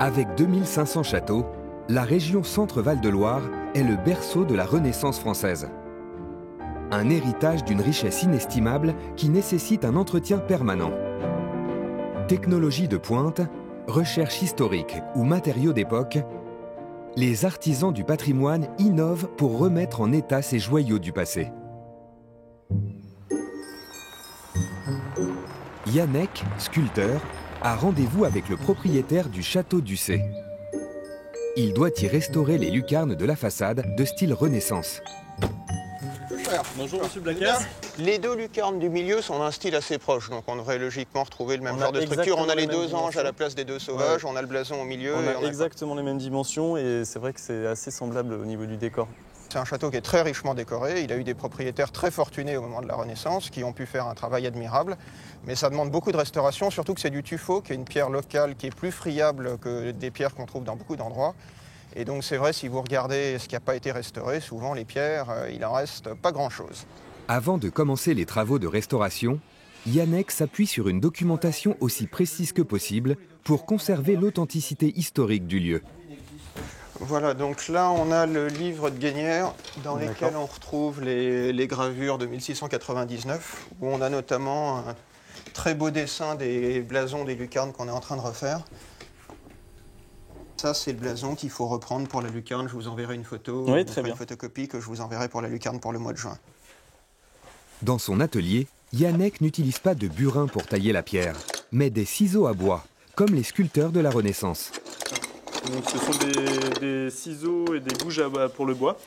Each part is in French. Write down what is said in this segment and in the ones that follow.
Avec 2500 châteaux, la région Centre-Val de Loire est le berceau de la Renaissance française. Un héritage d'une richesse inestimable qui nécessite un entretien permanent. Technologie de pointe, recherche historique ou matériaux d'époque, les artisans du patrimoine innovent pour remettre en état ces joyaux du passé. Yannick, sculpteur, a rendez-vous avec le propriétaire du château d'Ussé. Il doit y restaurer les lucarnes de la façade de style Renaissance. Bonjour Monsieur Blacasse. Les deux lucarnes du milieu sont d'un style assez proche, donc on devrait logiquement retrouver le même genre de structure. On a les deux anges à la place des deux sauvages, on a le blason au milieu. On a exactement les mêmes dimensions et c'est vrai que c'est assez semblable au niveau du décor. C'est un château qui est très richement décoré. Il a eu des propriétaires très fortunés au moment de la Renaissance qui ont pu faire un travail admirable. Mais ça demande beaucoup de restauration, surtout que c'est du tuffeau, qui est une pierre locale qui est plus friable que des pierres qu'on trouve dans beaucoup d'endroits. Et donc c'est vrai, si vous regardez ce qui n'a pas été restauré, souvent les pierres, il en reste pas grand-chose. Avant de commencer les travaux de restauration, Yannick s'appuie sur une documentation aussi précise que possible pour conserver l'authenticité historique du lieu. Voilà, donc là on a le livre de Guénière dans lequel on retrouve les gravures de 1699, où on a notamment un très beau dessin des blasons des lucarnes qu'on est en train de refaire. Ça, c'est le blason qu'il faut reprendre pour la lucarne. Je vous enverrai une photo, oui, très bien. Une photocopie que je vous enverrai pour la lucarne pour le mois de juin. Dans son atelier, Yannick n'utilise pas de burin pour tailler la pierre, mais des ciseaux à bois, comme les sculpteurs de la Renaissance. Donc, ce sont des ciseaux et des bouges pour le bois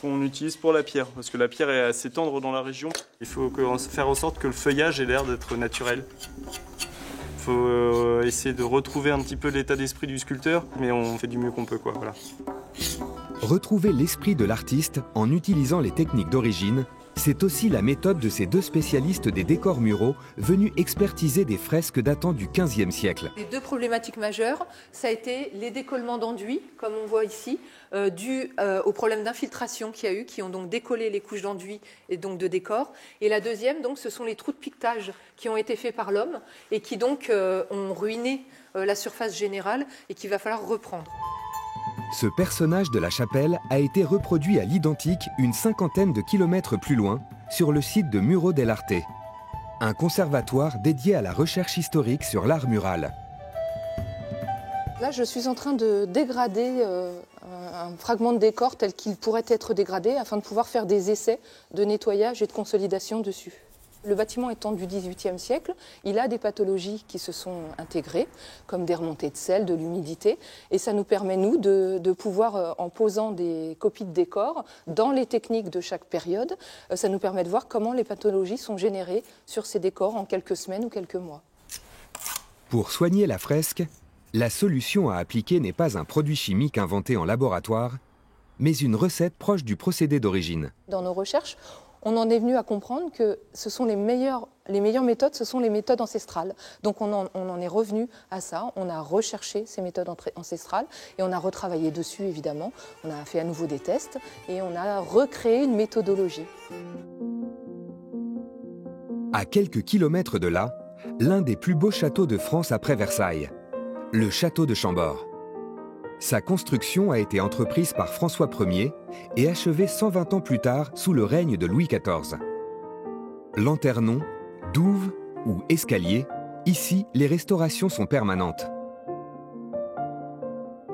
qu'on utilise pour la pierre, parce que la pierre est assez tendre dans la région. Il faut faire en sorte que le feuillage ait l'air d'être naturel. Il faut essayer de retrouver un petit peu l'état d'esprit du sculpteur, mais on fait du mieux qu'on peut, quoi, voilà. Retrouver l'esprit de l'artiste en utilisant les techniques d'origine, c'est aussi la méthode de ces deux spécialistes des décors muraux venus expertiser des fresques datant du XVe siècle. Les deux problématiques majeures, ça a été les décollements d'enduit, comme on voit ici, dus aux problèmes d'infiltration qu'il y a eu, qui ont donc décollé les couches d'enduit et donc de décor. Et la deuxième, donc, ce sont les trous de piquetage qui ont été faits par l'homme et qui donc ont ruiné la surface générale et qu'il va falloir reprendre. Ce personnage de la chapelle a été reproduit à l'identique une cinquantaine de kilomètres plus loin, sur le site de Muro dell'Arte, un conservatoire dédié à la recherche historique sur l'art mural. Là, je suis en train de dégrader un fragment de décor tel qu'il pourrait être dégradé afin de pouvoir faire des essais de nettoyage et de consolidation dessus. Le bâtiment étant du XVIIIe siècle, il a des pathologies qui se sont intégrées, comme des remontées de sel, de l'humidité, et ça nous permet, nous, de pouvoir, en posant des copies de décors dans les techniques de chaque période, ça nous permet de voir comment les pathologies sont générées sur ces décors en quelques semaines ou quelques mois. Pour soigner la fresque, la solution à appliquer n'est pas un produit chimique inventé en laboratoire, mais une recette proche du procédé d'origine. Dans nos recherches, on en est venu à comprendre que ce sont les meilleures méthodes, ce sont les méthodes ancestrales. Donc on en est revenu à ça, on a recherché ces méthodes ancestrales et on a retravaillé dessus évidemment. On a fait à nouveau des tests et on a recréé une méthodologie. À quelques kilomètres de là, l'un des plus beaux châteaux de France après Versailles, le château de Chambord. Sa construction a été entreprise par François Ier et achevée 120 ans plus tard sous le règne de Louis XIV. Lanternon, douve ou escalier, ici les restaurations sont permanentes.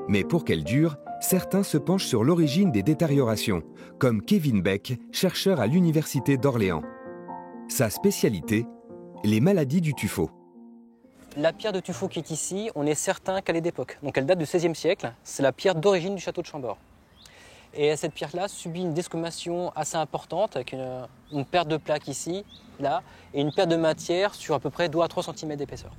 Mais pour qu'elles durent, certains se penchent sur l'origine des détériorations, comme Kevin Beck, chercheur à l'Université d'Orléans. Sa spécialité, les maladies du tuffeau. La pierre de tuffeau qui est ici, on est certain qu'elle est d'époque. Donc elle date du XVIe siècle. C'est la pierre d'origine du château de Chambord. Et cette pierre-là subit une desquamation assez importante, avec une perte de plaque ici, là, et une perte de matière sur à peu près 2 à 3 cm d'épaisseur.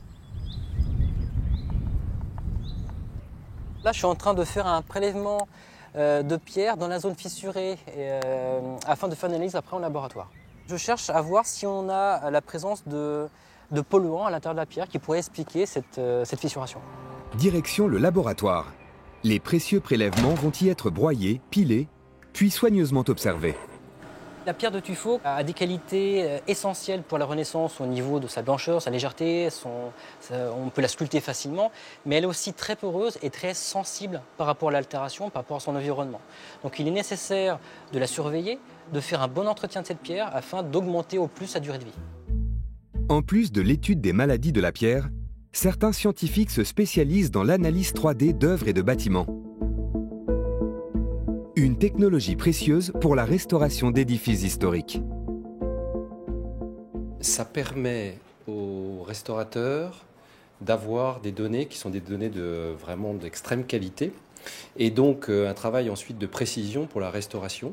Là, je suis en train de faire un prélèvement de pierre dans la zone fissurée, afin de faire une analyse après en laboratoire. Je cherche à voir si on a la présence de polluants à l'intérieur de la pierre qui pourraient expliquer cette fissuration. Direction le laboratoire. Les précieux prélèvements vont y être broyés, pilés, puis soigneusement observés. La pierre de tuffeau a des qualités essentielles pour la Renaissance au niveau de sa blancheur, sa légèreté, on peut la sculpter facilement, mais elle est aussi très poreuse et très sensible par rapport à l'altération, par rapport à son environnement. Donc il est nécessaire de la surveiller, de faire un bon entretien de cette pierre afin d'augmenter au plus sa durée de vie. En plus de l'étude des maladies de la pierre, certains scientifiques se spécialisent dans l'analyse 3D d'œuvres et de bâtiments. Une technologie précieuse pour la restauration d'édifices historiques. Ça permet aux restaurateurs d'avoir des données qui sont des données vraiment d'extrême qualité et donc un travail ensuite de précision pour la restauration,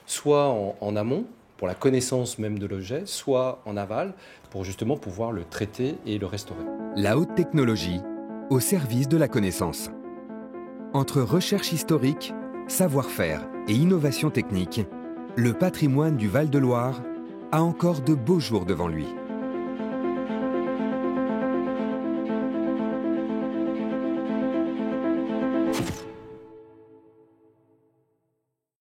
soit en amont, pour la connaissance même de l'objet, soit en aval, pour justement pouvoir le traiter et le restaurer. La haute technologie au service de la connaissance. Entre recherche historique, savoir-faire et innovation technique, le patrimoine du Val-de-Loire a encore de beaux jours devant lui.